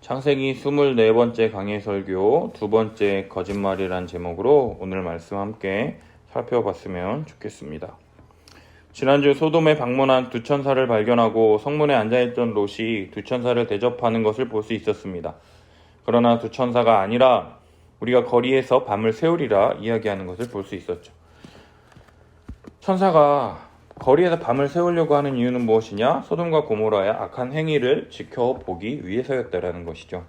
창세기 24번째 강의 설교 두 번째 거짓말이란 제목으로 오늘 말씀 함께 살펴봤으면 좋겠습니다. 지난주 소돔에 방문한 두 천사를 발견하고 성문에 앉아있던 롯이 두 천사를 대접하는 것을 볼 수 있었습니다. 그러나 두 천사가 아니라 우리가 거리에서 밤을 새우리라 이야기하는 것을 볼 수 있었죠. 천사가 거리에서 밤을 새우려고 하는 이유는 무엇이냐? 소돔과 고모라의 악한 행위를 지켜보기 위해서였다라는 것이죠.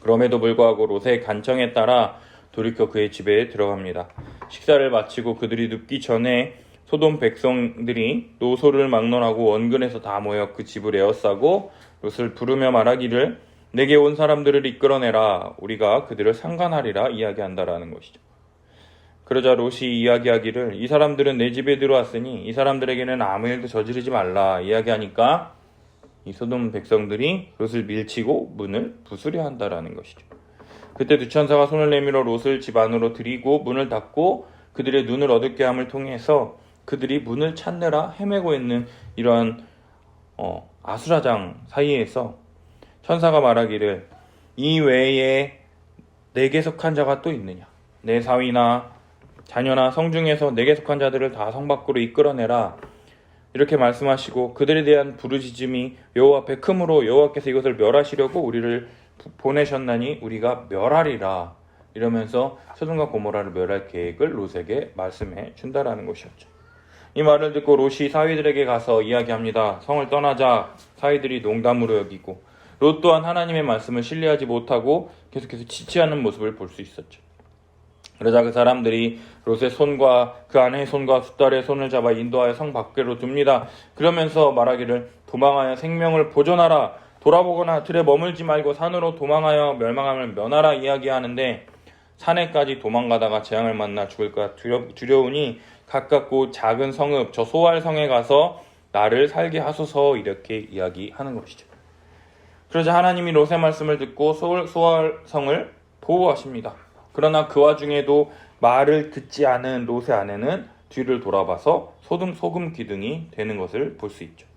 그럼에도 불구하고 롯의 간청에 따라 돌이켜 그의 집에 들어갑니다. 식사를 마치고 그들이 눕기 전에 소돔 백성들이 노소를 막론하고 원근에서 다 모여 그 집을 에워싸고 롯을 부르며 말하기를 내게 온 사람들을 이끌어내라. 우리가 그들을 상관하리라 이야기한다라는 것이죠. 그러자 롯이 이야기하기를 이 사람들은 내 집에 들어왔으니 이 사람들에게는 아무 일도 저지르지 말라 이야기하니까 이 소돔 백성들이 롯을 밀치고 문을 부수려 한다라는 것이죠. 그때 두 천사가 손을 내밀어 롯을 집 안으로 들이고 문을 닫고 그들의 눈을 어둡게 함을 통해서 그들이 문을 찾느라 헤매고 있는 이러한 아수라장 사이에서 천사가 말하기를 이 외에 내게 속한 자가 또 있느냐? 내 사위나 자녀나 성중에서 내게 속한 자들을 다 성 밖으로 이끌어내라. 이렇게 말씀하시고 그들에 대한 부르짖음이 여호와 앞에 크므로 여호와께서 이것을 멸하시려고 우리를 보내셨나니 우리가 멸하리라. 이러면서 소돔과 고모라를 멸할 계획을 롯에게 말씀해 준다라는 것이었죠. 이 말을 듣고 롯이 사위들에게 가서 이야기합니다. 성을 떠나자. 사위들이 농담으로 여기고 롯 또한 하나님의 말씀을 신뢰하지 못하고 계속해서 지체하는 모습을 볼 수 있었죠. 그러자 그 사람들이 롯의 손과 그 아내의 손과 두 딸의 손을 잡아 인도하여 성 밖으로 둡니다. 그러면서 말하기를 도망하여 생명을 보존하라. 돌아보거나 들에 머물지 말고 산으로 도망하여 멸망함을 면하라 이야기하는데 산에까지 도망가다가 재앙을 만나 죽을까 두려우니 가깝고 작은 성읍 저 소알성에 가서 나를 살게 하소서 이렇게 이야기하는 것이죠. 그러자 하나님이 롯의 말씀을 듣고 소알성을 보호하십니다. 그러나 그 와중에도 말을 듣지 않은 롯의 아내는 뒤를 돌아봐서 소금 기둥이 되는 것을 볼 수 있죠.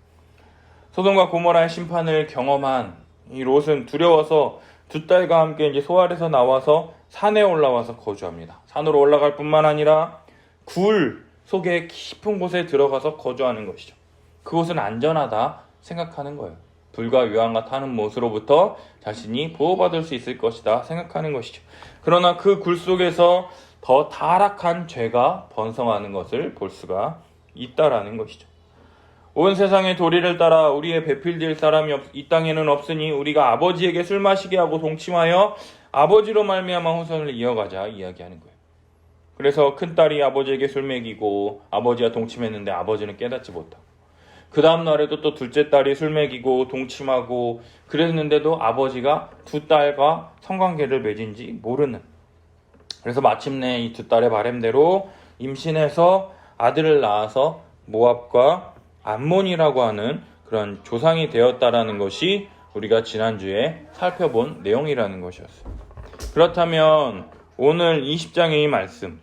소돔과 고모라의 심판을 경험한 이 롯은 두려워서 두 딸과 함께 이제 소알에서 나와서 산에 올라와서 거주합니다. 산으로 올라갈 뿐만 아니라 굴 속에 깊은 곳에 들어가서 거주하는 것이죠. 그곳은 안전하다 생각하는 거예요. 불과 유황과 타는 못으로부터 자신이 보호받을 수 있을 것이다 생각하는 것이죠. 그러나 그 굴 속에서 더 타락한 죄가 번성하는 것을 볼 수가 있다라는 것이죠. 온 세상의 도리를 따라 우리의 배필될 사람이 이 땅에는 없으니 우리가 아버지에게 술 마시게 하고 동침하여 아버지로 말미암아 후손을 이어가자 이야기하는 거예요. 그래서 큰딸이 아버지에게 술 먹이고 아버지와 동침했는데 아버지는 깨닫지 못하고 그 다음 날에도 또 둘째 딸이 술 먹이고 동침하고 그랬는데도 아버지가 두 딸과 성관계를 맺은지 모르는, 그래서 마침내 이 두 딸의 바람대로 임신해서 아들을 낳아서 모압과 암몬이라고 하는 그런 조상이 되었다라는 것이 우리가 지난주에 살펴본 내용이라는 것이었어요. 그렇다면 오늘 20장의 이 말씀,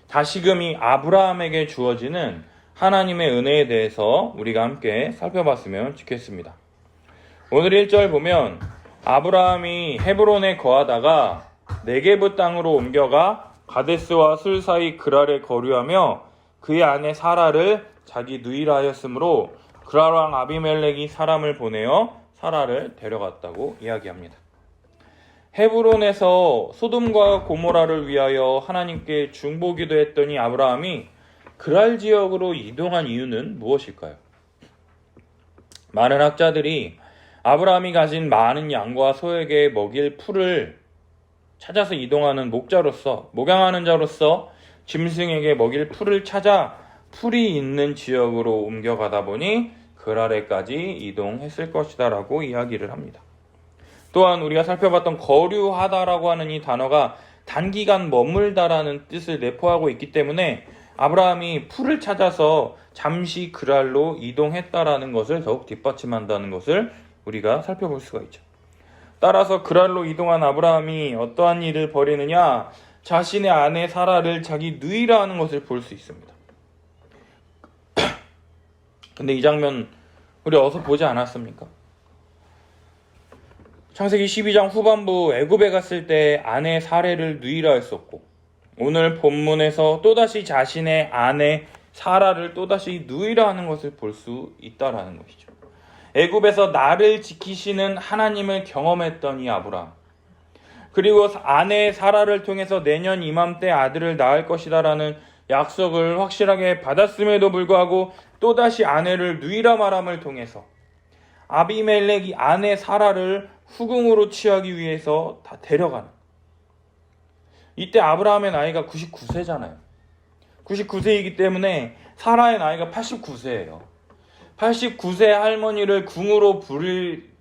다시금 이 아브라함에게 주어지는 하나님의 은혜에 대해서 우리가 함께 살펴봤으면 좋겠습니다. 오늘 1절 보면 아브라함이 헤브론에 거하다가 네게브 땅으로 옮겨가 가데스와 술 사이 그랄에 거류하며 그의 아내 사라를 자기 누이라 하였으므로 그랄 왕 아비멜렉이 사람을 보내어 사라를 데려갔다고 이야기합니다. 헤브론에서 소돔과 고모라를 위하여 하나님께 중보기도 했더니 아브라함이 그랄 지역으로 이동한 이유는 무엇일까요? 많은 학자들이 아브라함이 가진 많은 양과 소에게 먹일 풀을 찾아서 이동하는 목양하는 자로서 짐승에게 먹일 풀을 찾아 풀이 있는 지역으로 옮겨가다 보니 그랄에까지 이동했을 것이다 라고 이야기를 합니다. 또한 우리가 살펴봤던 거류하다라고 하는 이 단어가 단기간 머물다라는 뜻을 내포하고 있기 때문에 아브라함이 풀을 찾아서 잠시 그랄로 이동했다라는 것을 더욱 뒷받침한다는 것을 우리가 살펴볼 수가 있죠. 따라서 그랄로 이동한 아브라함이 어떠한 일을 벌이느냐? 자신의 아내 사라를 자기 누이라 하는 것을 볼 수 있습니다. 근데 이 장면 우리 어서 보지 않았습니까? 창세기 12장 후반부 애굽에 갔을 때 아내 사례를 누이라 했었고, 오늘 본문에서 또다시 자신의 아내 사라를 또다시 누이라 하는 것을 볼 수 있다라는 것이죠. 애굽에서 나를 지키시는 하나님을 경험했던 이 아브라함, 그리고 아내 사라를 통해서 내년 이맘때 아들을 낳을 것이다라는 약속을 확실하게 받았음에도 불구하고 또다시 아내를 누이라 말함을 통해서 아비멜렉이 아내 사라를 후궁으로 취하기 위해서 다 데려가는, 이때 아브라함의 나이가 99세잖아요. 99세이기 때문에 사라의 나이가 89세예요. 89세 할머니를 궁으로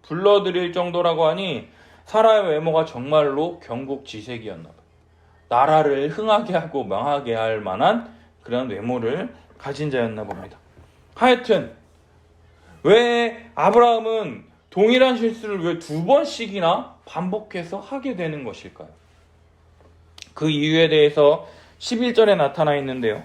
불러들일 정도라고 하니 사라의 외모가 정말로 경국지색이었나 봐요. 나라를 흥하게 하고 망하게 할 만한 그런 외모를 가진 자였나 봅니다. 하여튼 왜 아브라함은 동일한 실수를 왜 2번씩이나 반복해서 하게 되는 것일까요? 그 이유에 대해서 11절에 나타나 있는데요.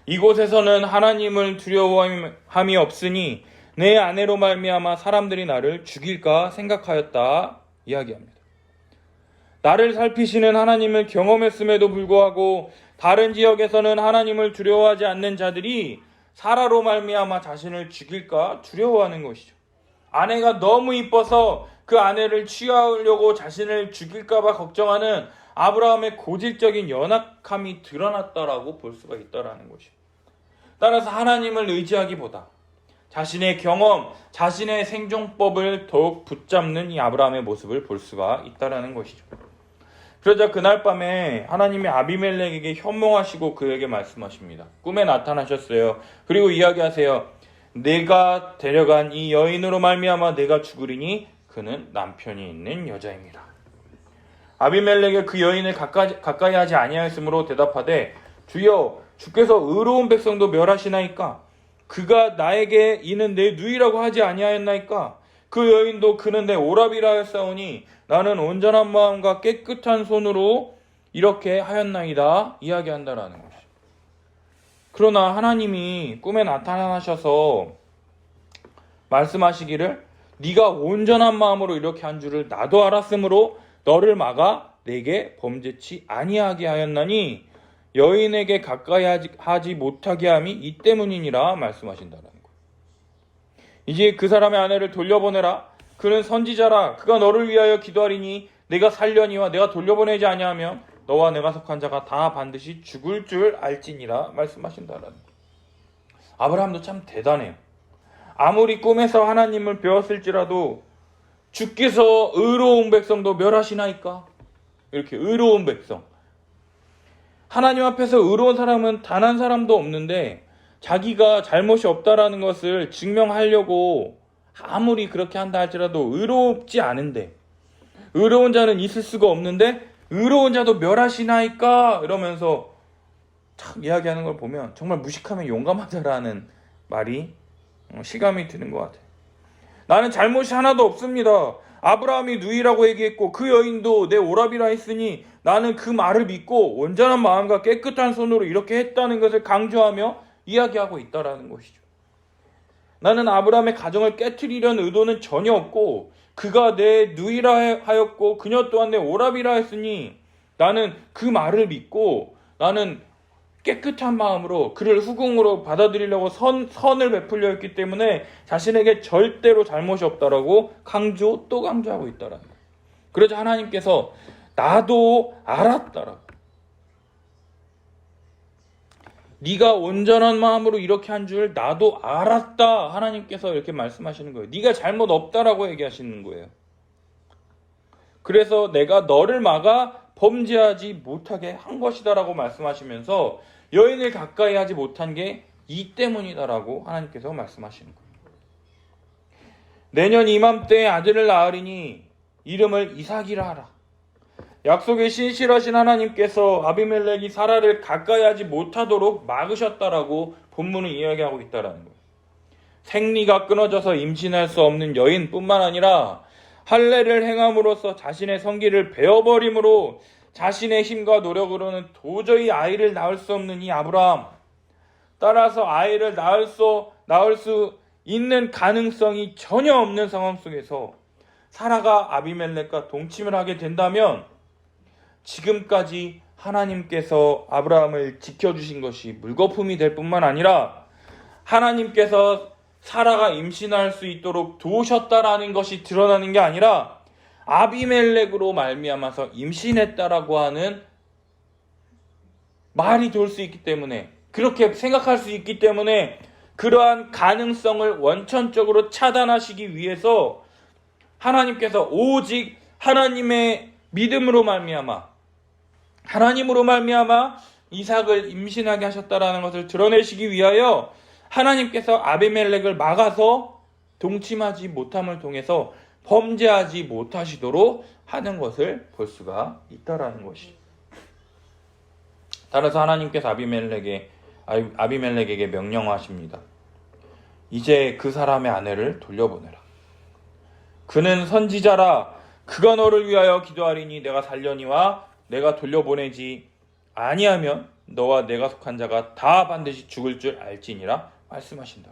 이곳에서는 하나님을 두려워함이 없으니 내 아내로 말미암아 사람들이 나를 죽일까 생각하였다 이야기합니다. 나를 살피시는 하나님을 경험했음에도 불구하고 다른 지역에서는 하나님을 두려워하지 않는 자들이 사라로 말미암아 자신을 죽일까 두려워하는 것이죠. 아내가 너무 이뻐서 그 아내를 취하려고 자신을 죽일까 봐 걱정하는 아브라함의 고질적인 연약함이 드러났다라고 볼 수가 있다라는 것이죠. 따라서 하나님을 의지하기보다 자신의 경험, 자신의 생존법을 더욱 붙잡는 이 아브라함의 모습을 볼 수가 있다라는 것이죠. 그러자 그날 밤에 하나님이 아비멜렉에게 현몽하시고 그에게 말씀하십니다. 꿈에 나타나셨어요. 그리고 이야기하세요. 내가 데려간 이 여인으로 말미암아 내가 죽으리니 그는 남편이 있는 여자입니다. 아비멜렉이 그 여인을 가까이 하지 아니하였으므로 대답하되 주여 주께서 의로운 백성도 멸하시나이까? 그가 나에게 이는 내 누이라고 하지 아니하였나이까? 그 여인도 그는 내 오라비라 하였사오니 나는 온전한 마음과 깨끗한 손으로 이렇게 하였나이다 이야기한다라는 것이죠. 그러나 하나님이 꿈에 나타나셔서 말씀하시기를 네가 온전한 마음으로 이렇게 한 줄을 나도 알았으므로 너를 막아 내게 범죄치 아니하게 하였나니 여인에게 가까이 하지 못하게 함이 이 때문이니라 말씀하신다는 거예요. 이제 그 사람의 아내를 돌려보내라. 그는 선지자라. 그가 너를 위하여 기도하리니 내가 살려니와 내가 돌려보내지 아니하면 너와 내가 속한 자가 다 반드시 죽을 줄 알지니라 말씀하신다는 거예요. 아브라함도 참 대단해요. 아무리 꿈에서 하나님을 배웠을지라도 주께서 의로운 백성도 멸하시나이까? 이렇게 의로운 백성. 하나님 앞에서 의로운 사람은 단 한 사람도 없는데 자기가 잘못이 없다라는 것을 증명하려고 아무리 그렇게 한다 할지라도 의롭지 않은데, 의로운 자는 있을 수가 없는데 의로운 자도 멸하시나이까? 이러면서 참 이야기하는 걸 보면 정말 무식하면 용감하다라는 말이 실감이 드는 것 같아요. 나는 잘못이 하나도 없습니다. 아브라함이 누이라고 얘기했고 그 여인도 내 오라비라 했으니 나는 그 말을 믿고 온전한 마음과 깨끗한 손으로 이렇게 했다는 것을 강조하며 이야기하고 있다라는 것이죠. 나는 아브라함의 가정을 깨트리려는 의도는 전혀 없고 그가 내 누이라 하였고 그녀 또한 내 오라비라 했으니 나는 그 말을 믿고 나는 깨끗한 마음으로 그를 후궁으로 받아들이려고 선을 베풀려 했기 때문에 자신에게 절대로 잘못이 없다라고 또 강조하고 있다라는 거예요. 그러자 하나님께서 나도 알았다라고. 네가 온전한 마음으로 이렇게 한 줄 나도 알았다. 하나님께서 이렇게 말씀하시는 거예요. 네가 잘못 없다라고 얘기하시는 거예요. 그래서 내가 너를 막아 범죄하지 못하게 한 것이다라고 말씀하시면서 여인을 가까이 하지 못한 게 이 때문이다라고 하나님께서 말씀하시는 거예요. 내년 이맘때에 아들을 낳으리니 이름을 이삭이라 하라. 약속에 신실하신 하나님께서 아비멜렉이 사라를 가까이 하지 못하도록 막으셨다라고 본문은 이야기하고 있다라는 거예요. 생리가 끊어져서 임신할 수 없는 여인뿐만 아니라 할례를 행함으로써 자신의 성기를 베어버림으로 자신의 힘과 노력으로는 도저히 아이를 낳을 수 없는 이 아브라함, 따라서 아이를 낳을 수 있는 가능성이 전혀 없는 상황 속에서 사라가 아비멜렉과 동침을 하게 된다면 지금까지 하나님께서 아브라함을 지켜주신 것이 물거품이 될 뿐만 아니라 하나님께서 사라가 임신할 수 있도록 도우셨다라는 것이 드러나는 게 아니라 아비멜렉으로 말미암아서 임신했다라고 하는 말이 돌 수 있기 때문에, 그렇게 생각할 수 있기 때문에 그러한 가능성을 원천적으로 차단하시기 위해서 하나님께서 오직 하나님의 믿음으로 말미암아, 하나님으로 말미암아 이삭을 임신하게 하셨다라는 것을 드러내시기 위하여 하나님께서 아비멜렉을 막아서 동침하지 못함을 통해서 범죄하지 못하시도록 하는 것을 볼 수가 있다라는 것이죠. 따라서 하나님께서 아비멜렉에게 명령하십니다. 이제 그 사람의 아내를 돌려보내라. 그는 선지자라. 그가 너를 위하여 기도하리니 내가 살려니와 내가 돌려보내지 아니하면 너와 내가 속한 자가 다 반드시 죽을 줄 알지니라 말씀하신다.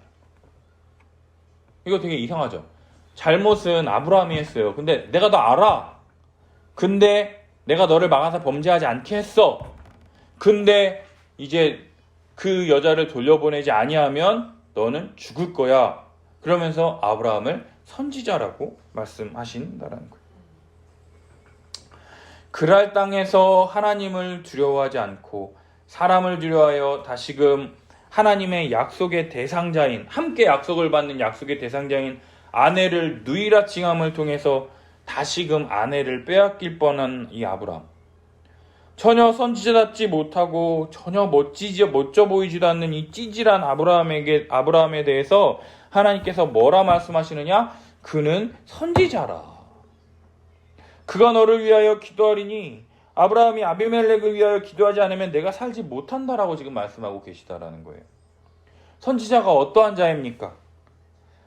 이거 되게 이상하죠. 잘못은 아브라함이 했어요. 근데 내가 너 알아. 근데 내가 너를 막아서 범죄하지 않게 했어. 근데 이제 그 여자를 돌려보내지 아니하면 너는 죽을 거야. 그러면서 아브라함을 선지자라고 말씀하신다라는 거예요. 그랄 땅에서 하나님을 두려워하지 않고 사람을 두려워하여 다시금 하나님의 약속의 대상자인, 함께 약속을 받는 약속의 대상자인 아내를 누이라 칭함을 통해서 다시금 아내를 빼앗길 뻔한 이 아브라함. 전혀 선지자답지 못하고 전혀 멋져 보이지도 않는 이 찌질한 아브라함에 대해서 하나님께서 뭐라 말씀하시느냐? 그는 선지자라. 그가 너를 위하여 기도하리니, 아브라함이 아비멜렉을 위하여 기도하지 않으면 내가 살지 못한다라고 지금 말씀하고 계시다라는 거예요. 선지자가 어떠한 자입니까?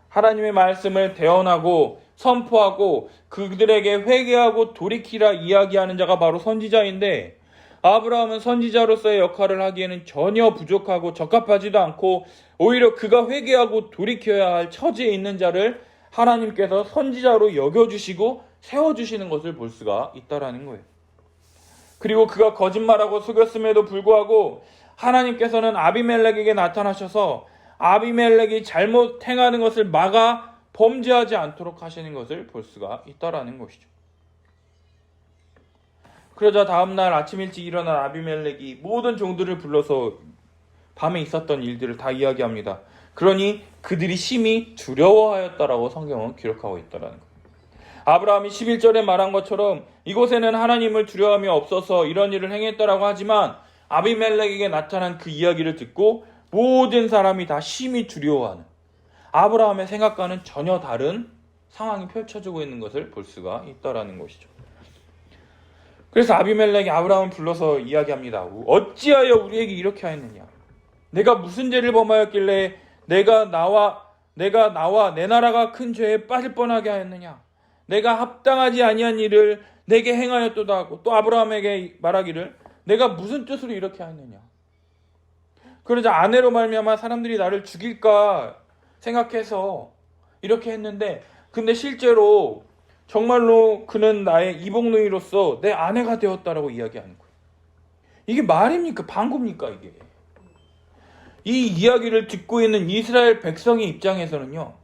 하나님의 말씀을 대언하고 선포하고 그들에게 회개하고 돌이키라 이야기하는 자가 바로 선지자인데, 아브라함은 선지자로서의 역할을 하기에는 전혀 부족하고 적합하지도 않고 오히려 그가 회개하고 돌이켜야 할 처지에 있는 자를 하나님께서 선지자로 여겨주시고 세워주시는 것을 볼 수가 있다라는 거예요. 그리고 그가 거짓말하고 속였음에도 불구하고 하나님께서는 아비멜렉에게 나타나셔서 아비멜렉이 잘못 행하는 것을 막아 범죄하지 않도록 하시는 것을 볼 수가 있다라는 것이죠. 그러자 다음날 아침 일찍 일어난 아비멜렉이 모든 종들을 불러서 밤에 있었던 일들을 다 이야기합니다. 그러니 그들이 심히 두려워하였다라고 성경은 기록하고 있다라는 거예요. 아브라함이 11절에 말한 것처럼 이곳에는 하나님을 두려워함이 없어서 이런 일을 행했다라고 하지만 아비멜렉에게 나타난 그 이야기를 듣고 모든 사람이 다 심히 두려워하는, 아브라함의 생각과는 전혀 다른 상황이 펼쳐지고 있는 것을 볼 수가 있다라는 것이죠. 그래서 아비멜렉이 아브라함을 불러서 이야기합니다. 어찌하여 우리에게 이렇게 하였느냐? 내가 무슨 죄를 범하였길래 내가 나와 내 나라가 큰 죄에 빠질 뻔하게 하였느냐? 내가 합당하지 아니한 일을 내게 행하였도다 하고 또 아브라함에게 말하기를 내가 무슨 뜻으로 이렇게 하였느냐? 그러자 아내로 말미암아 사람들이 나를 죽일까 생각해서 이렇게 했는데, 근데 실제로 정말로 그는 나의 이복누이로서 내 아내가 되었다라고 이야기하는 거예요. 이게 말입니까? 방구입니까? 이게. 이 이야기를 듣고 있는 이스라엘 백성의 입장에서는요,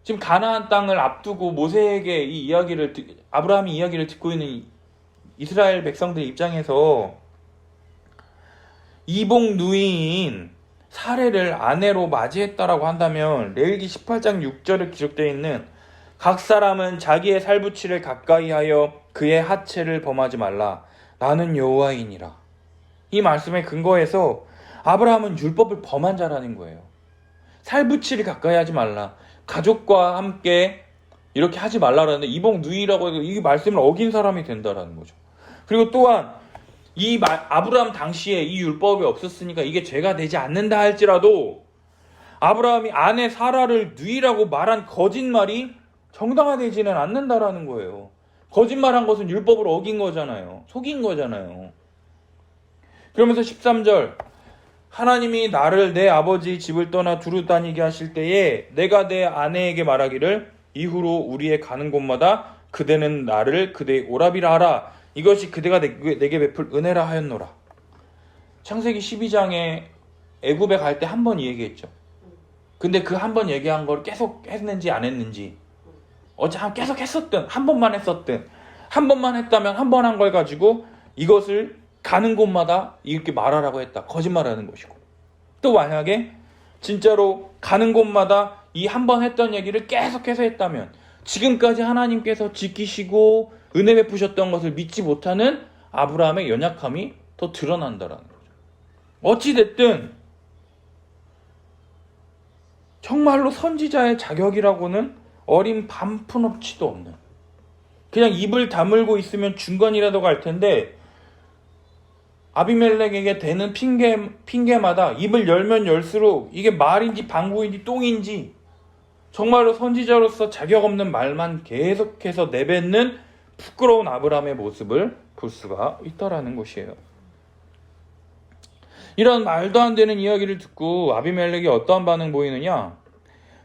지금 가나안 땅을 앞두고 모세에게 아브라함이 이야기를 듣고 있는 이스라엘 백성들 입장에서 이복 누이인 사례를 아내로 맞이했다라고 한다면 레위기 18장 6절에 기록되어 있는 각 사람은 자기의 살부치를 가까이 하여 그의 하체를 범하지 말라. 나는 여호와이니라. 이 말씀에 근거해서 아브라함은 율법을 범한 자라는 거예요. 살부치를 가까이 하지 말라. 가족과 함께 이렇게 하지 말라라는데 이복 누이라고 해서 이 말씀을 어긴 사람이 된다라는 거죠. 그리고 또한 아브라함 당시에 이 율법이 없었으니까 이게 죄가 되지 않는다 할지라도 아브라함이 아내 사라를 누이라고 말한 거짓말이 정당화되지는 않는다라는 거예요. 거짓말한 것은 율법을 어긴 거잖아요. 속인 거잖아요. 그러면서 13절, 하나님이 나를 내 아버지 집을 떠나 두루 다니게 하실 때에 내가 내 아내에게 말하기를 이후로 우리의 가는 곳마다 그대는 나를 그대의 오라비라 하라. 이것이 그대가 내게 베풀 은혜라 하였노라. 창세기 12장에 애굽에 갈 때 한 번 얘기했죠. 근데 그 한 번 얘기한 걸 계속 했는지 안 했는지, 어차피 계속 했었든 한 번만 했었든, 한 번만 했다면 한 번 한 걸 가지고 이것을 가는 곳마다 이렇게 말하라고 했다. 거짓말하는 것이고, 또 만약에 진짜로 가는 곳마다 이 한 번 했던 얘기를 계속해서 했다면 지금까지 하나님께서 지키시고 은혜 베푸셨던 것을 믿지 못하는 아브라함의 연약함이 더 드러난다라는 거죠. 어찌됐든 정말로 선지자의 자격이라고는 어린 반푼업치도 없는, 그냥 입을 다물고 있으면 중간이라도 갈 텐데 아비멜렉에게 되는 핑계마다 입을 열면 열수록 이게 말인지 방구인지 똥인지 정말로 선지자로서 자격 없는 말만 계속해서 내뱉는 부끄러운 아브라함의 모습을 볼 수가 있다라는 것이에요. 이런 말도 안 되는 이야기를 듣고 아비멜렉이 어떠한 반응 보이느냐?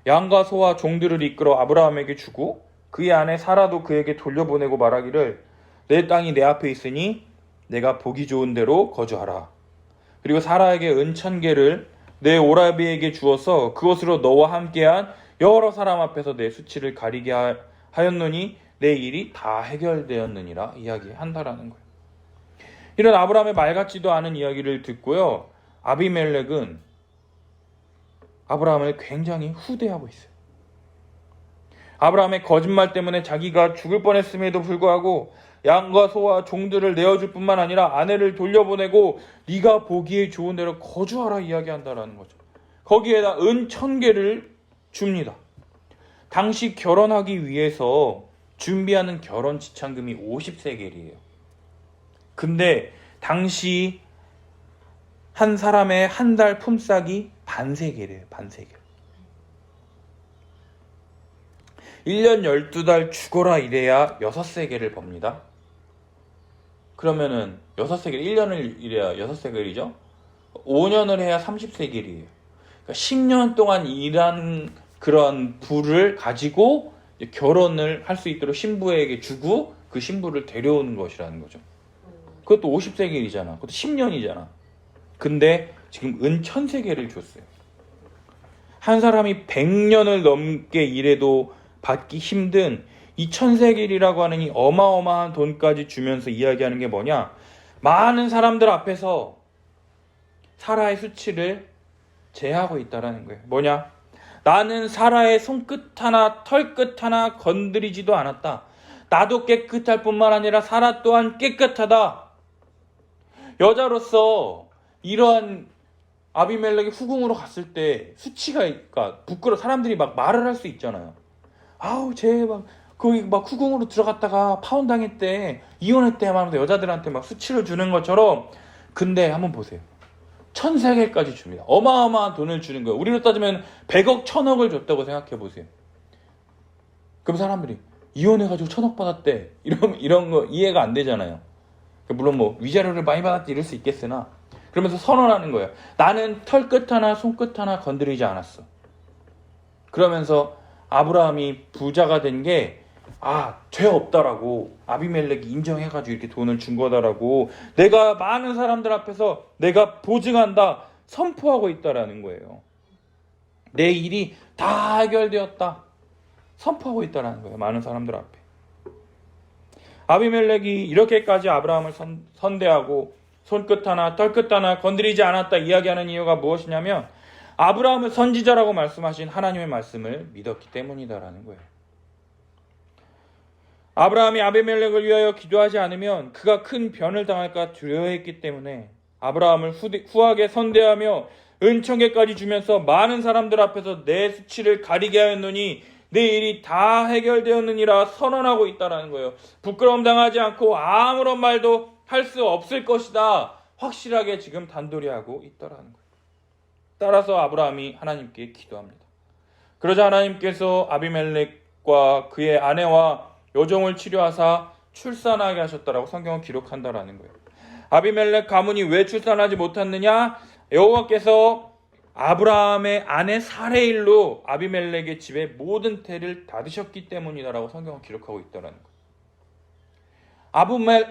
양과 소와 종들을 이끌어 아브라함에게 주고 그의 아내 사라도 그에게 돌려보내고 말하기를 내 땅이 내 앞에 있으니 내가 보기 좋은 대로 거주하라. 그리고 사라에게 은 1000개를 내 오라비에게 주어서 그것으로 너와 함께한 여러 사람 앞에서 내 수치를 가리게 하였노니 내 일이 다 해결되었느니라 이야기한다라는 거예요. 이런 아브라함의 말 같지도 않은 이야기를 듣고요, 아비멜렉은 아브라함을 굉장히 후대하고 있어요. 아브라함의 거짓말 때문에 자기가 죽을 뻔했음에도 불구하고 양과 소와 종들을 내어줄 뿐만 아니라 아내를 돌려보내고 네가 보기에 좋은 대로 거주하라 이야기한다라는 거죠. 거기에다 은 1000개를 줍니다. 당시 결혼하기 위해서 준비하는 결혼 지참금이 50세겔이에요. 근데 당시 한 사람의 한 달 품삯이 반세겔이에요. 반세겔. 1년 12달 죽어라 이래야 6세겔을 법니다. 그러면은 6세겔, 1년을 일해야 6세겔이죠. 5년을 해야 30세겔이에요. 그러니까 10년 동안 일한 그런 부를 가지고 결혼을 할 수 있도록 신부에게 주고 그 신부를 데려오는 것이라는 거죠. 그것도 50세겔이잖아. 그것도 10년이잖아. 근데 지금 은 1000세겔을 줬어요. 한 사람이 100년을 넘게 일해도 받기 힘든 이 1000세겔이라고 하는 이 어마어마한 돈까지 주면서 이야기하는 게 뭐냐? 많은 사람들 앞에서 사라의 수치를 제하고 있다라는 거예요. 뭐냐? 나는 사라의 손끝 하나 털끝 하나 건드리지도 않았다. 나도 깨끗할 뿐만 아니라 사라 또한 깨끗하다. 여자로서 이러한 아비멜렉이 후궁으로 갔을 때 수치가, 그러니까 사람들이 막 말을 할 수 있잖아요. 아우 쟤 막 거기 막 후궁으로 들어갔다가 파혼당했대, 이혼했대 하면서 여자들한테 막 수치를 주는 것처럼. 근데 한번 보세요. 1000세겔까지 줍니다. 어마어마한 돈을 주는 거예요. 우리로 따지면 100억 1000억을 줬다고 생각해 보세요. 그럼 사람들이 이혼해가지고 1000억 받았대 이런 거 이해가 안 되잖아요. 물론 뭐 위자료를 많이 받았지 이럴 수 있겠으나, 그러면서 선언하는 거예요. 나는 털끝 하나 손끝 하나 건드리지 않았어. 그러면서 아브라함이 부자가 된 게 죄 없다라고 아비멜렉이 인정해가지고 이렇게 돈을 준 거다라고 내가 많은 사람들 앞에서 내가 보증한다 선포하고 있다라는 거예요. 내 일이 다 해결되었다 선포하고 있다라는 거예요. 많은 사람들 앞에. 아비멜렉이 이렇게까지 아브라함을 선대하고 손끝 하나 털끝 하나 건드리지 않았다 이야기하는 이유가 무엇이냐면 아브라함을 선지자라고 말씀하신 하나님의 말씀을 믿었기 때문이다라는 거예요. 아브라함이 아비멜렉을 위하여 기도하지 않으면 그가 큰 변을 당할까 두려워했기 때문에 아브라함을 후하게 선대하며 은총계까지 주면서 많은 사람들 앞에서 내 수치를 가리게 하였노니 내 일이 다 해결되었느니라 선언하고 있다라는 거예요. 부끄러움 당하지 않고 아무런 말도 할 수 없을 것이다 확실하게 지금 단도리하고 있다라는 거예요. 따라서 아브라함이 하나님께 기도합니다. 그러자 하나님께서 아비멜렉과 그의 아내와 여종을 치료하사 출산하게 하셨다라고 성경은 기록한다라는 거예요. 아비멜렉 가문이 왜 출산하지 못했느냐? 여호와께서 아브라함의 아내 사레일로 아비멜렉의 집에 모든 태를 닫으셨기 때문이다라고 성경은 기록하고 있다는 거예요.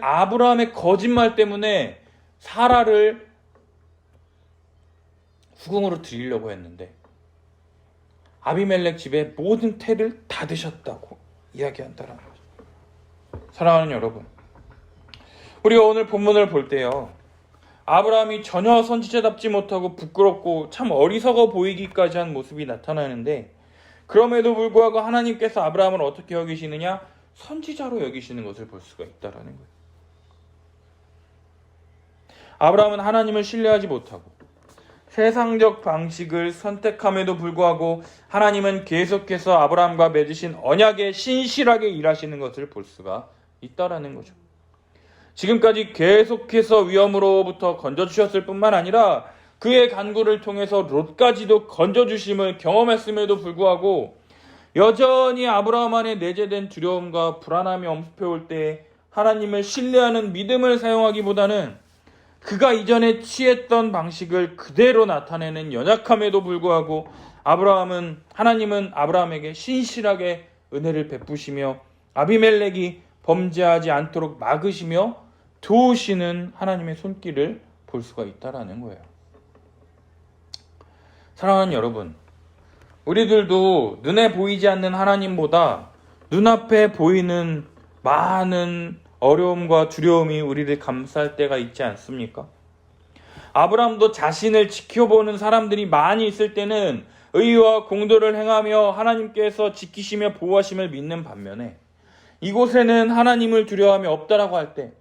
아브라함의 거짓말 때문에 사라를 후궁으로 드리려고 했는데 아비멜렉 집에 모든 태를 닫으셨다고 이야기한다는 거죠. 사랑하는 여러분, 우리가 오늘 본문을 볼 때요, 아브라함이 전혀 선지자답지 못하고 부끄럽고 참 어리석어 보이기까지 한 모습이 나타나는데, 그럼에도 불구하고 하나님께서 아브라함을 어떻게 여기시느냐? 선지자로 여기시는 것을 볼 수가 있다는 거예요. 아브라함은 하나님을 신뢰하지 못하고 세상적 방식을 선택함에도 불구하고 하나님은 계속해서 아브라함과 맺으신 언약에 신실하게 일하시는 것을 볼 수가 있다는 거죠. 지금까지 계속해서 위험으로부터 건져주셨을 뿐만 아니라 그의 간구를 통해서 롯까지도 건져주심을 경험했음에도 불구하고 여전히 아브라함 안에 내재된 두려움과 불안함이 엄습해올 때 하나님을 신뢰하는 믿음을 사용하기보다는 그가 이전에 취했던 방식을 그대로 나타내는 연약함에도 불구하고 하나님은 아브라함에게 신실하게 은혜를 베푸시며 아비멜렉이 범죄하지 않도록 막으시며 도우시는 하나님의 손길을 볼 수가 있다는 거예요. 사랑하는 여러분, 우리들도 눈에 보이지 않는 하나님보다 눈앞에 보이는 많은 어려움과 두려움이 우리를 감쌀 때가 있지 않습니까? 아브라함도 자신을 지켜보는 사람들이 많이 있을 때는 의와 공도를 행하며 하나님께서 지키시며 보호하심을 믿는 반면에 이곳에는 하나님을 두려워함이 없다라고 할 때,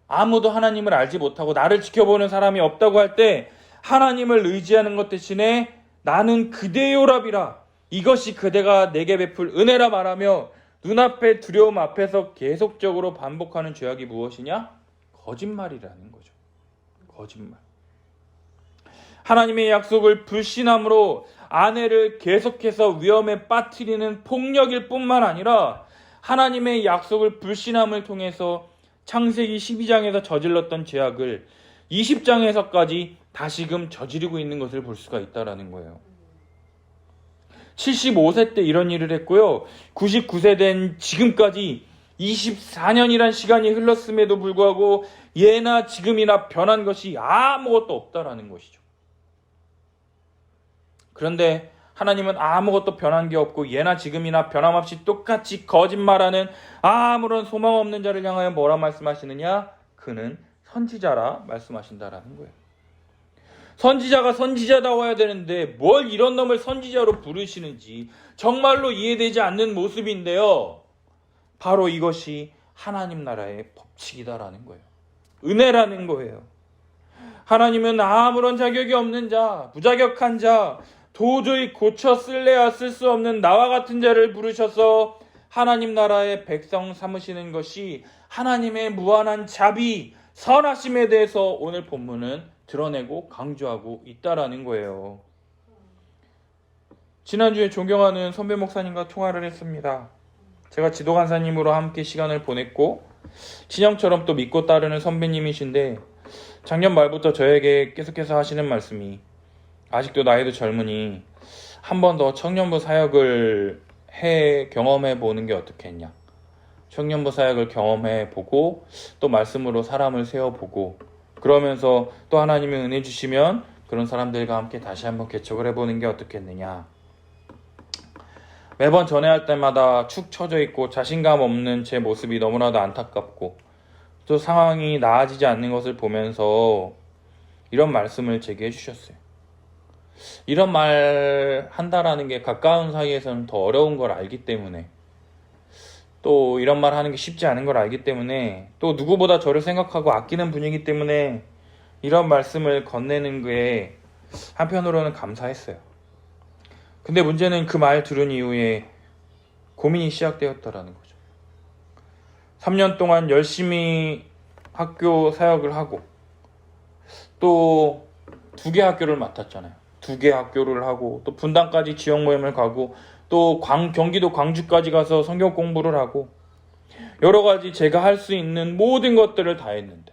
아무도 하나님을 알지 못하고 나를 지켜보는 사람이 없다고 할 때 하나님을 의지하는 것 대신에 나는 그대요랍이라, 이것이 그대가 내게 베풀 은혜라 말하며 눈앞의 두려움 앞에서 계속적으로 반복하는 죄악이 무엇이냐? 거짓말이라는 거죠. 거짓말. 하나님의 약속을 불신함으로 아내를 계속해서 위험에 빠뜨리는 폭력일 뿐만 아니라 하나님의 약속을 불신함을 통해서 창세기 12장에서 저질렀던 죄악을 20장에서까지 다시금 저지르고 있는 것을 볼 수가 있다는 거예요. 75세 때 이런 일을 했고요. 99세 된 지금까지 24년이란 시간이 흘렀음에도 불구하고 예나 지금이나 변한 것이 아무것도 없다라는 것이죠. 그런데 하나님은 아무것도 변한 게 없고 예나 지금이나 변함없이 똑같이 거짓말하는 아무런 소망 없는 자를 향하여 뭐라 말씀하시느냐? 그는 선지자라 말씀하신다라는 거예요. 선지자가 선지자다워야 되는데 뭘 이런 놈을 선지자로 부르시는지 정말로 이해되지 않는 모습인데요. 바로 이것이 하나님 나라의 법칙이다라는 거예요. 은혜라는 거예요. 하나님은 아무런 자격이 없는 자, 무자격한 자, 도저히 고쳐 쓸래야 쓸 수 없는 나와 같은 자를 부르셔서 하나님 나라의 백성 삼으시는 것이 하나님의 무한한 자비, 선하심에 대해서 오늘 본문은 드러내고 강조하고 있다라는 거예요. 지난주에 존경하는 선배 목사님과 통화를 했습니다. 제가 지도 간사님으로 함께 시간을 보냈고 친형처럼 또 믿고 따르는 선배님이신데 작년 말부터 저에게 계속해서 하시는 말씀이, 아직도 나이도 젊으니 한 번 더 청년부 사역을 경험해 보는 게 어떻겠냐. 청년부 사역을 경험해 보고 또 말씀으로 사람을 세워보고 그러면서 또 하나님이 은혜 주시면 그런 사람들과 함께 다시 한번 개척을 해보는 게 어떻겠느냐. 매번 전회할 때마다 축 처져 있고 자신감 없는 제 모습이 너무나도 안타깝고 또 상황이 나아지지 않는 것을 보면서 이런 말씀을 제게 해주셨어요. 이런 말 한다라는 게 가까운 사이에서는 더 어려운 걸 알기 때문에, 또 이런 말 하는 게 쉽지 않은 걸 알기 때문에, 또 누구보다 저를 생각하고 아끼는 분이기 때문에 이런 말씀을 건네는 게 한편으로는 감사했어요. 근데 문제는 그 말 들은 이후에 고민이 시작되었다라는 거죠. 3년 동안 열심히 학교 사역을 하고 또 2개 학교를 맡았잖아요. 2개 학교를 하고 또 분당까지 지역 모임을 가고 또 경기도 광주까지 가서 성경 공부를 하고 여러 가지 제가 할 수 있는 모든 것들을 다 했는데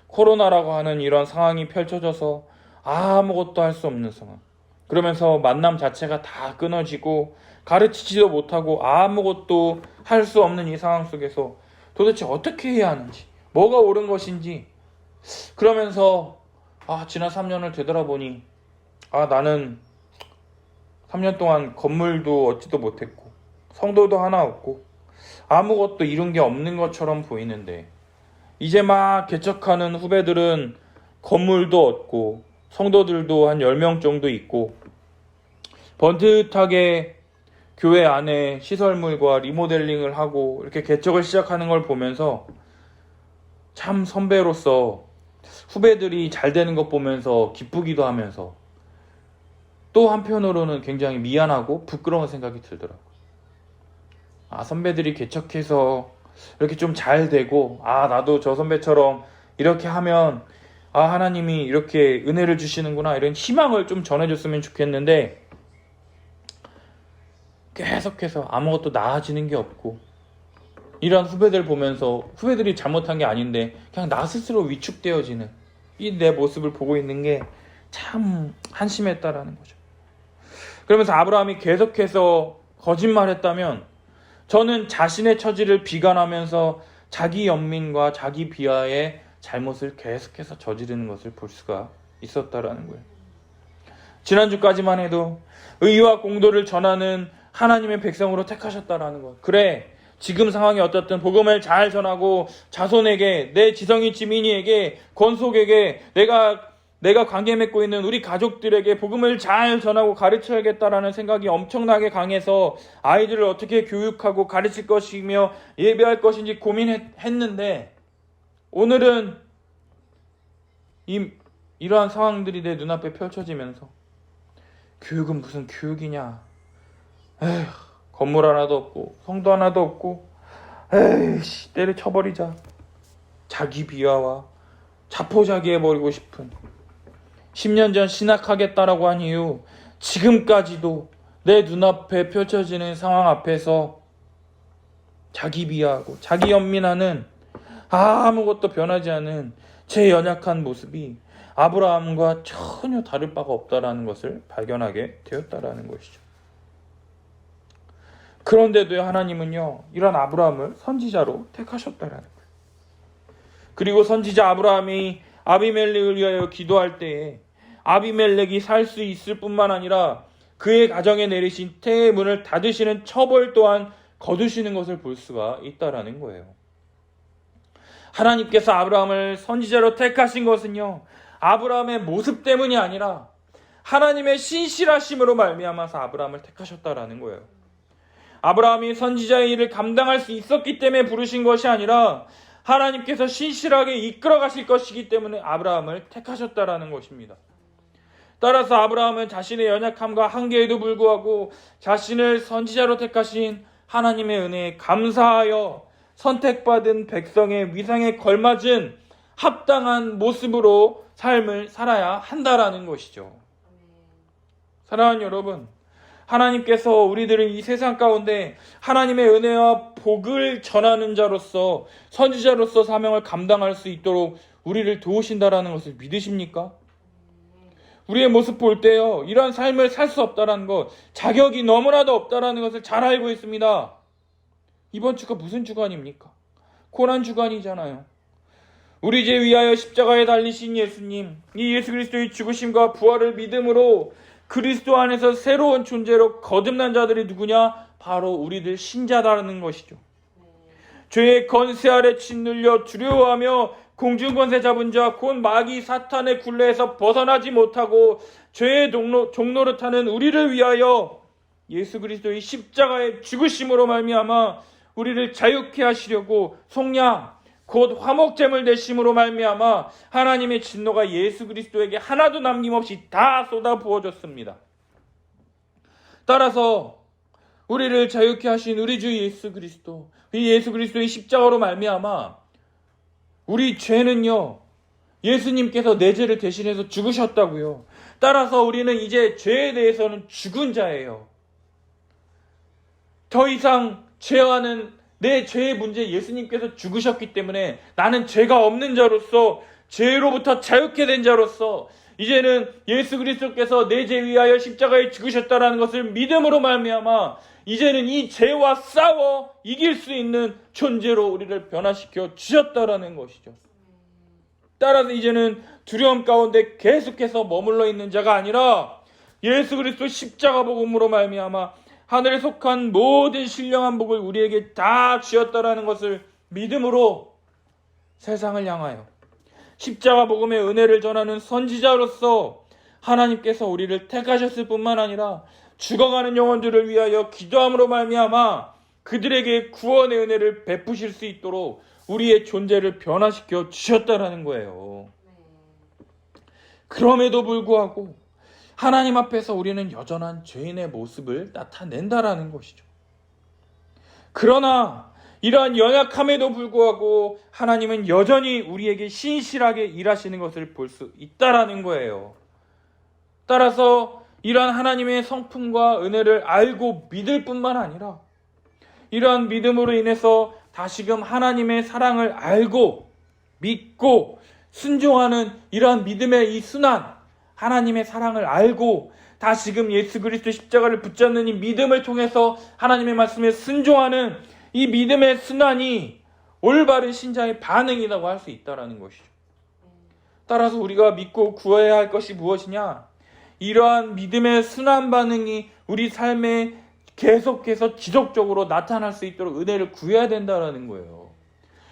코로나라고 하는 이런 상황이 펼쳐져서 아무것도 할 수 없는 상황. 그러면서 만남 자체가 다 끊어지고 가르치지도 못하고 아무것도 할 수 없는 이 상황 속에서 도대체 어떻게 해야 하는지, 뭐가 옳은 것인지, 그러면서 지난 3년을 되돌아보니 나는 3년 동안 건물도 얻지도 못했고 성도도 하나 없고 아무것도 이룬 게 없는 것처럼 보이는데, 이제 막 개척하는 후배들은 건물도 얻고 성도들도 한 10명 정도 있고 번듯하게 교회 안에 시설물과 리모델링을 하고 이렇게 개척을 시작하는 걸 보면서 참 선배로서 후배들이 잘 되는 것 보면서 기쁘기도 하면서 또 한편으로는 굉장히 미안하고 부끄러운 생각이 들더라고요. 선배들이 개척해서 이렇게 좀 잘 되고 나도 저 선배처럼 이렇게 하면 하나님이 이렇게 은혜를 주시는구나, 이런 희망을 좀 전해줬으면 좋겠는데 계속해서 아무것도 나아지는 게 없고, 이런 후배들 보면서 후배들이 잘못한 게 아닌데 그냥 나 스스로 위축되어지는 이 내 모습을 보고 있는 게 참 한심했다라는 거죠. 그러면서 아브라함이 계속해서 거짓말했다면 저는 자신의 처지를 비관하면서 자기 연민과 자기 비하의 잘못을 계속해서 저지르는 것을 볼 수가 있었다라는 거예요. 지난주까지만 해도 의와 공도를 전하는 하나님의 백성으로 택하셨다라는 것. 그래, 지금 상황이 어떻든 복음을 잘 전하고 자손에게, 내 지성이 지민이에게, 권속에게, 내가 관계 맺고 있는 우리 가족들에게 복음을 잘 전하고 가르쳐야겠다라는 생각이 엄청나게 강해서 아이들을 어떻게 교육하고 가르칠 것이며 예배할 것인지 고민했는데, 오늘은 이러한 상황들이 내 눈앞에 펼쳐지면서 교육은 무슨 교육이냐, 건물 하나도 없고 성도 하나도 없고 때려쳐버리자, 자기 비하와 자포자기해버리고 싶은 10년 전 신학하겠다라고 한 이유, 지금까지도 내 눈앞에 펼쳐지는 상황 앞에서 자기 비하하고 자기 연민하는 아무것도 변하지 않은 제 연약한 모습이 아브라함과 전혀 다를 바가 없다라는 것을 발견하게 되었다라는 것이죠. 그런데도 하나님은요, 이런 아브라함을 선지자로 택하셨다라는 거예요. 그리고 선지자 아브라함이 아비멜렉을 위하여 기도할 때에 아비멜렉이 살 수 있을 뿐만 아니라 그의 가정에 내리신 태의 문을 닫으시는 처벌 또한 거두시는 것을 볼 수가 있다라는 거예요. 하나님께서 아브라함을 선지자로 택하신 것은요, 아브라함의 모습 때문이 아니라 하나님의 신실하심으로 말미암아서 아브라함을 택하셨다라는 거예요. 아브라함이 선지자의 일을 감당할 수 있었기 때문에 부르신 것이 아니라 하나님께서 신실하게 이끌어 가실 것이기 때문에 아브라함을 택하셨다라는 것입니다. 따라서 아브라함은 자신의 연약함과 한계에도 불구하고 자신을 선지자로 택하신 하나님의 은혜에 감사하여 선택받은 백성의 위상에 걸맞은 합당한 모습으로 삶을 살아야 한다라는 것이죠. 사랑하는 여러분, 하나님께서 우리들을 이 세상 가운데 하나님의 은혜와 복을 전하는 자로서, 선지자로서 사명을 감당할 수 있도록 우리를 도우신다라는 것을 믿으십니까? 우리의 모습 볼 때요, 이런 삶을 살 수 없다라는 것, 자격이 너무나도 없다라는 것을 잘 알고 있습니다. 이번 주가 무슨 주간입니까? 고난 주간이잖아요. 우리 죄 위하여 십자가에 달리신 예수님, 이 예수 그리스도의 죽으심과 부활을 믿음으로 그리스도 안에서 새로운 존재로 거듭난 자들이 누구냐? 바로 우리들 신자다라는 것이죠. 죄의 건세 아래 짓눌려 두려워하며 공중권세 잡은 자 곧 마귀 사탄의 굴레에서 벗어나지 못하고 죄의 종노릇하는 우리를 위하여 예수 그리스도의 십자가의 죽으심으로 말미암아 우리를 자유케 하시려고 속량 곧 화목제물 되심으로 말미암아 하나님의 진노가 예수 그리스도에게 하나도 남김없이 다 쏟아 부어졌습니다. 따라서 우리를 자유케 하신 우리 주 예수 그리스도, 이 예수 그리스도의 십자가로 말미암아 우리 죄는요, 예수님께서 내 죄를 대신해서 죽으셨다고요. 따라서 우리는 이제 죄에 대해서는 죽은 자예요. 더 이상 죄와는 내 죄의 문제, 예수님께서 죽으셨기 때문에 나는 죄가 없는 자로서 죄로부터 자유케 된 자로서 이제는 예수 그리스도께서 내 죄 위하여 십자가에 죽으셨다라는 것을 믿음으로 말미암아 이제는 이 죄와 싸워 이길 수 있는 존재로 우리를 변화시켜 주셨다라는 것이죠. 따라서 이제는 두려움 가운데 계속해서 머물러 있는 자가 아니라 예수 그리스도 십자가 복음으로 말미암아 하늘에 속한 모든 신령한 복을 우리에게 다 주셨다라는 것을 믿음으로 세상을 향하여 십자가 복음의 은혜를 전하는 선지자로서 하나님께서 우리를 택하셨을 뿐만 아니라 죽어가는 영혼들을 위하여 기도함으로 말미암아 그들에게 구원의 은혜를 베푸실 수 있도록 우리의 존재를 변화시켜 주셨다라는 거예요. 그럼에도 불구하고 하나님 앞에서 우리는 여전한 죄인의 모습을 나타낸다라는 것이죠. 그러나 이러한 연약함에도 불구하고 하나님은 여전히 우리에게 신실하게 일하시는 것을 볼 수 있다라는 거예요. 따라서 이러한 하나님의 성품과 은혜를 알고 믿을 뿐만 아니라 이러한 믿음으로 인해서 다시금 하나님의 사랑을 알고 믿고 순종하는 이러한 믿음의 이 순환, 하나님의 사랑을 알고 다시금 예수 그리스도 십자가를 붙잡는 이 믿음을 통해서 하나님의 말씀에 순종하는 이 믿음의 순환이 올바른 신자의 반응이라고 할 수 있다는 것이죠. 따라서 우리가 믿고 구해야 할 것이 무엇이냐? 이러한 믿음의 순환 반응이 우리 삶에 계속해서 지속적으로 나타날 수 있도록 은혜를 구해야 된다는 거예요.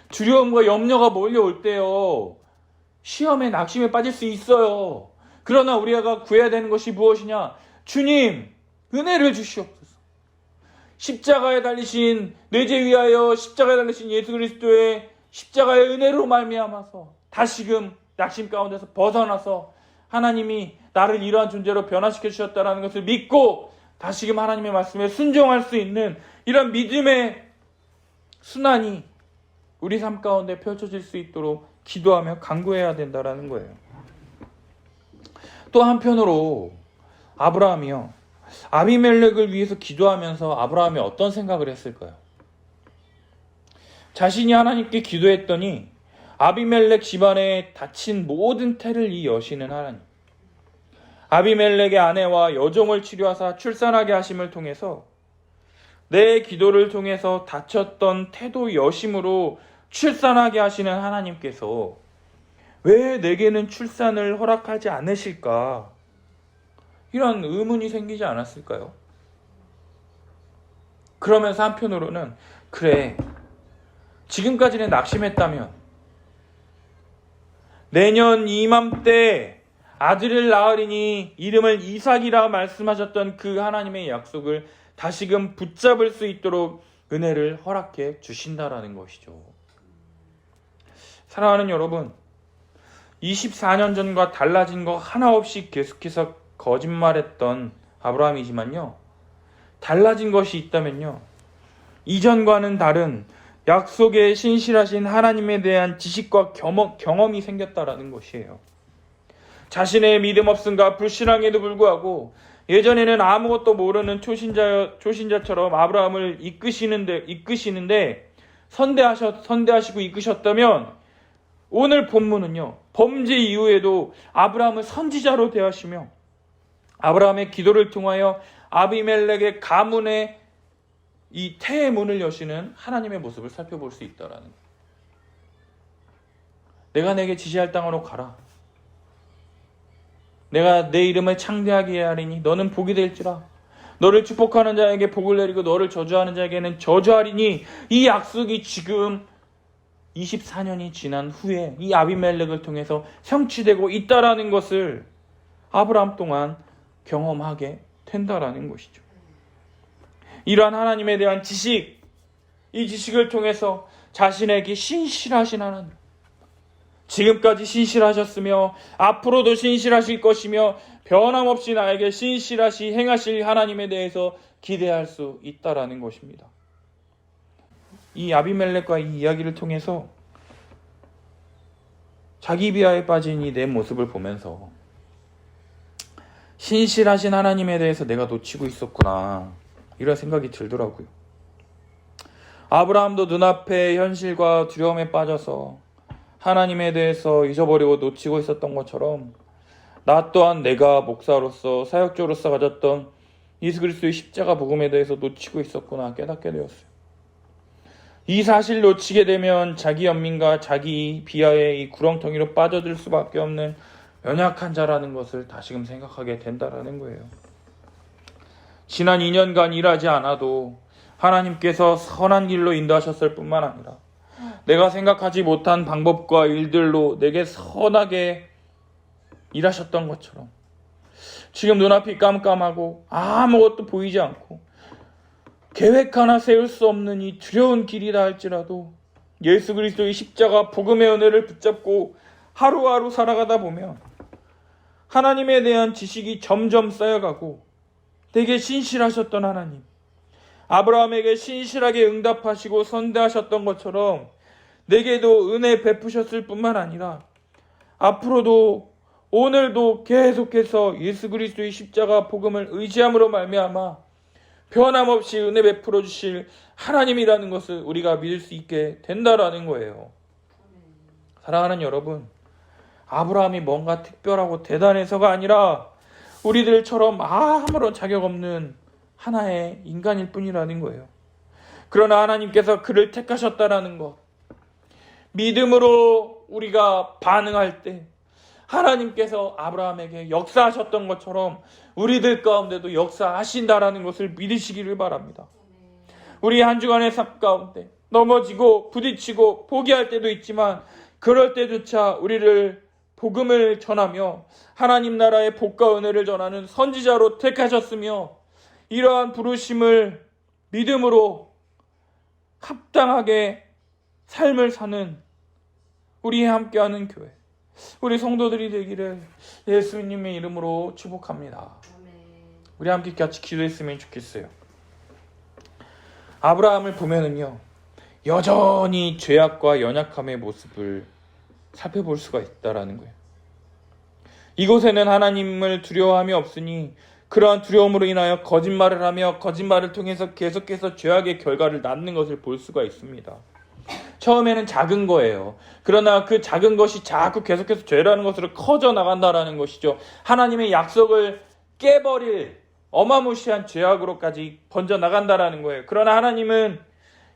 두려움과 염려가 몰려올 때요, 시험에 낙심에 빠질 수 있어요. 그러나 우리가 구해야 되는 것이 무엇이냐? 주님, 은혜를 주시옵소서. 십자가에 달리신 내 죄 위하여 십자가에 달리신 예수 그리스도의 십자가의 은혜로 말미암아서 다시금 낙심 가운데서 벗어나서 하나님이 나를 이러한 존재로 변화시켜 주셨다는 것을 믿고 다시금 하나님의 말씀에 순종할 수 있는 이런 믿음의 순환이 우리 삶 가운데 펼쳐질 수 있도록 기도하며 간구해야 된다는 거예요. 또 한편으로 아브라함이요, 아비멜렉을 위해서 기도하면서 아브라함이 어떤 생각을 했을까요? 자신이 하나님께 기도했더니 아비멜렉 집안에 닥친 모든 태를 여시는 하나님, 아비멜렉의 아내와 여종을 치료하사 출산하게 하심을 통해서 내 기도를 통해서 다쳤던 태도 여심으로 출산하게 하시는 하나님께서 왜 내게는 출산을 허락하지 않으실까? 이런 의문이 생기지 않았을까요? 그러면서 한편으로는 그래, 지금까지는 낙심했다면 내년 이맘때 아들을 낳으리니 이름을 이삭이라 말씀하셨던 그 하나님의 약속을 다시금 붙잡을 수 있도록 은혜를 허락해 주신다라는 것이죠. 사랑하는 여러분, 24년 전과 달라진 거 하나 없이 계속해서 거짓말했던 아브라함이지만요, 달라진 것이 있다면요, 이전과는 다른 약속에 신실하신 하나님에 대한 지식과 경험이 생겼다라는 것이에요. 자신의 믿음 없음과 불신앙에도 불구하고 예전에는 아무것도 모르는 초신자처럼 아브라함을 이끄시는데 선대하시고 이끄셨다면 오늘 본문은요, 범죄 이후에도 아브라함을 선지자로 대하시며 아브라함의 기도를 통하여 아비멜렉의 가문에 이 태의 문을 여시는 하나님의 모습을 살펴볼 수 있다라는 거예요. 내가 내게 지시할 땅으로 가라. 내가 내 이름을 창대하게 하리니 너는 복이 될지라. 너를 축복하는 자에게 복을 내리고 너를 저주하는 자에게는 저주하리니, 이 약속이 지금 24년이 지난 후에 이 아비멜렉을 통해서 성취되고 있다라는 것을 아브라함 동안 경험하게 된다라는 것이죠. 이러한 하나님에 대한 지식, 이 지식을 통해서 자신에게 신실하신 하나님, 지금까지 신실하셨으며 앞으로도 신실하실 것이며 변함없이 나에게 신실하시 행하실 하나님에 대해서 기대할 수 있다라는 것입니다. 이 아비멜렉과 이 이야기를 통해서 자기 비하에 빠진 이 내 모습을 보면서 신실하신 하나님에 대해서 내가 놓치고 있었구나, 이런 생각이 들더라고요. 아브라함도 눈앞의 현실과 두려움에 빠져서 하나님에 대해서 잊어버리고 놓치고 있었던 것처럼 나 또한 내가 목사로서 사역자로서 가졌던 예수 그리스도의 십자가 복음에 대해서 놓치고 있었구나 깨닫게 되었어요. 이 사실 놓치게 되면 자기 연민과 자기 비하의 이 구렁텅이로 빠져들 수밖에 없는 연약한 자라는 것을 다시금 생각하게 된다라는 거예요. 지난 2년간 일하지 않아도 하나님께서 선한 길로 인도하셨을 뿐만 아니라 내가 생각하지 못한 방법과 일들로 내게 선하게 일하셨던 것처럼 지금 눈앞이 깜깜하고 아무것도 보이지 않고 계획 하나 세울 수 없는 이 두려운 길이다 할지라도 예수 그리스도의 십자가 복음의 은혜를 붙잡고 하루하루 살아가다 보면 하나님에 대한 지식이 점점 쌓여가고 되게 신실하셨던 하나님, 아브라함에게 신실하게 응답하시고 선대하셨던 것처럼 내게도 은혜 베푸셨을 뿐만 아니라 앞으로도 오늘도 계속해서 예수 그리스도의 십자가 복음을 의지함으로 말미암아 변함없이 은혜 베풀어 주실 하나님이라는 것을 우리가 믿을 수 있게 된다라는 거예요. 사랑하는 여러분, 아브라함이 뭔가 특별하고 대단해서가 아니라 우리들처럼 아무런 자격 없는 하나의 인간일 뿐이라는 거예요. 그러나 하나님께서 그를 택하셨다라는 것, 믿음으로 우리가 반응할 때 하나님께서 아브라함에게 역사하셨던 것처럼 우리들 가운데도 역사하신다라는 것을 믿으시기를 바랍니다. 우리 한 주간의 삶 가운데 넘어지고 부딪히고 포기할 때도 있지만 그럴 때조차 우리를 복음을 전하며 하나님 나라의 복과 은혜를 전하는 선지자로 택하셨으며 이러한 부르심을 믿음으로 합당하게 삶을 사는 우리 함께하는 교회, 우리 성도들이 되기를 예수님의 이름으로 축복합니다. 우리 함께 같이 기도했으면 좋겠어요. 아브라함을 보면은요, 여전히 죄악과 연약함의 모습을 살펴볼 수가 있다라는 거예요. 이곳에는 하나님을 두려워함이 없으니 그러한 두려움으로 인하여 거짓말을 하며 거짓말을 통해서 계속해서 죄악의 결과를 낳는 것을 볼 수가 있습니다. 처음에는 작은 거예요. 그러나 그 작은 것이 자꾸 계속해서 죄라는 것으로 커져 나간다라는 것이죠. 하나님의 약속을 깨버릴 어마무시한 죄악으로까지 번져 나간다라는 거예요. 그러나 하나님은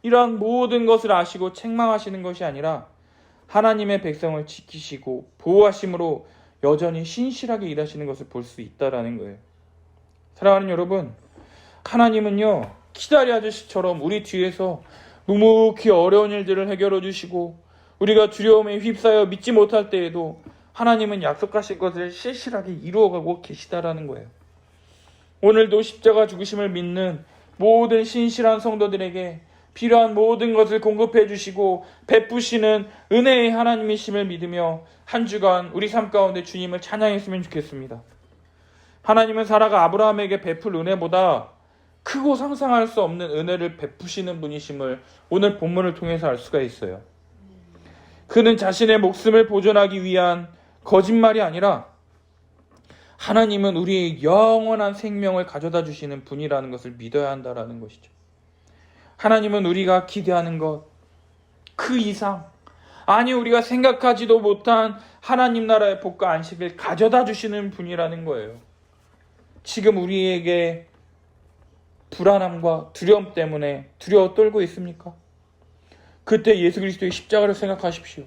이러한 모든 것을 아시고 책망하시는 것이 아니라 하나님의 백성을 지키시고 보호하심으로 여전히 신실하게 일하시는 것을 볼 수 있다라는 거예요. 사랑하는 여러분, 하나님은요, 키다리 아저씨처럼 우리 뒤에서 묵묵히 어려운 일들을 해결해 주시고 우리가 두려움에 휩싸여 믿지 못할 때에도 하나님은 약속하신 것을 실실하게 이루어가고 계시다라는 거예요. 오늘도 십자가 죽으심을 믿는 모든 신실한 성도들에게 필요한 모든 것을 공급해 주시고 베푸시는 은혜의 하나님이심을 믿으며 한 주간 우리 삶 가운데 주님을 찬양했으면 좋겠습니다. 하나님은 사라가 아브라함에게 베풀 은혜보다 크고 상상할 수 없는 은혜를 베푸시는 분이심을 오늘 본문을 통해서 알 수가 있어요. 그는 자신의 목숨을 보존하기 위한 거짓말이 아니라 하나님은 우리의 영원한 생명을 가져다 주시는 분이라는 것을 믿어야 한다라는 것이죠. 하나님은 우리가 기대하는 것 그 이상, 아니 우리가 생각하지도 못한 하나님 나라의 복과 안식을 가져다 주시는 분이라는 거예요. 지금 우리에게 불안함과 두려움 때문에 두려워 떨고 있습니까? 그때 예수 그리스도의 십자가를 생각하십시오.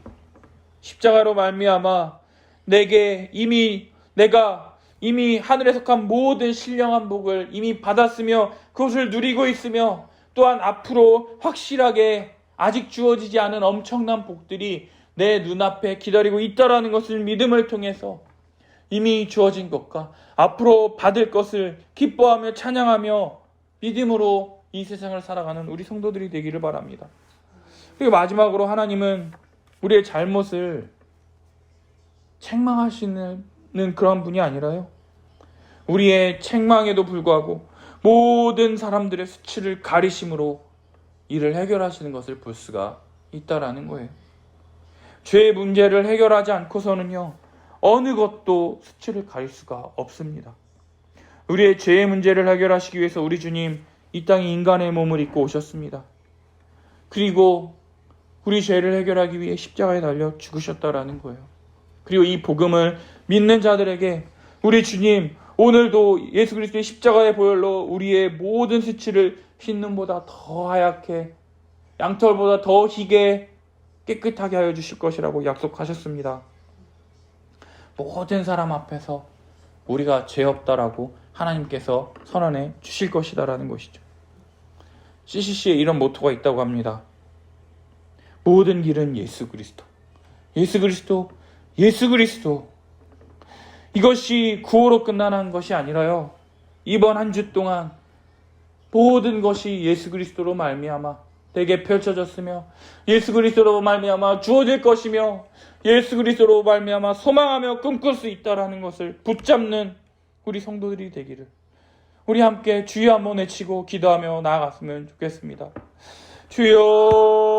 십자가로 말미암아 내가 이미 하늘에 속한 모든 신령한 복을 이미 받았으며 그것을 누리고 있으며 또한 앞으로 확실하게 아직 주어지지 않은 엄청난 복들이 내 눈앞에 기다리고 있다라는 것을 믿음을 통해서 이미 주어진 것과 앞으로 받을 것을 기뻐하며 찬양하며 믿음으로 이 세상을 살아가는 우리 성도들이 되기를 바랍니다. 그리고 마지막으로 하나님은 우리의 잘못을 책망하시는 그런 분이 아니라요, 우리의 책망에도 불구하고 모든 사람들의 수치를 가리심으로 이를 해결하시는 것을 볼 수가 있다라는 거예요. 죄의 문제를 해결하지 않고서는요, 어느 것도 수치를 가릴 수가 없습니다. 우리의 죄의 문제를 해결하시기 위해서 우리 주님 이 땅에 인간의 몸을 입고 오셨습니다. 그리고 우리 죄를 해결하기 위해 십자가에 달려 죽으셨다라는 거예요. 그리고 이 복음을 믿는 자들에게 우리 주님 오늘도 예수 그리스도의 십자가의 보혈로 우리의 모든 수치를 흰눈보다 더 하얗게 양털보다 더 희게 깨끗하게 하여 주실 것이라고 약속하셨습니다. 모든 사람 앞에서 우리가 죄 없다라고 하나님께서 선언해 주실 것이다라는 것이죠. CCC에 이런 모토가 있다고 합니다. 모든 길은 예수 그리스도. 예수 그리스도. 예수 그리스도. 이것이 구호로 끝나는 것이 아니라요. 이번 한 주 동안 모든 것이 예수 그리스도로 말미암아 내게 펼쳐졌으며 예수 그리스도로 말미암아 주어질 것이며 예수 그리스도로 말미암아 소망하며 꿈꿀 수 있다라는 것을 붙잡는 우리 성도들이 되기를 우리 함께 주여 한번 외치고 기도하며 나아갔으면 좋겠습니다. 주여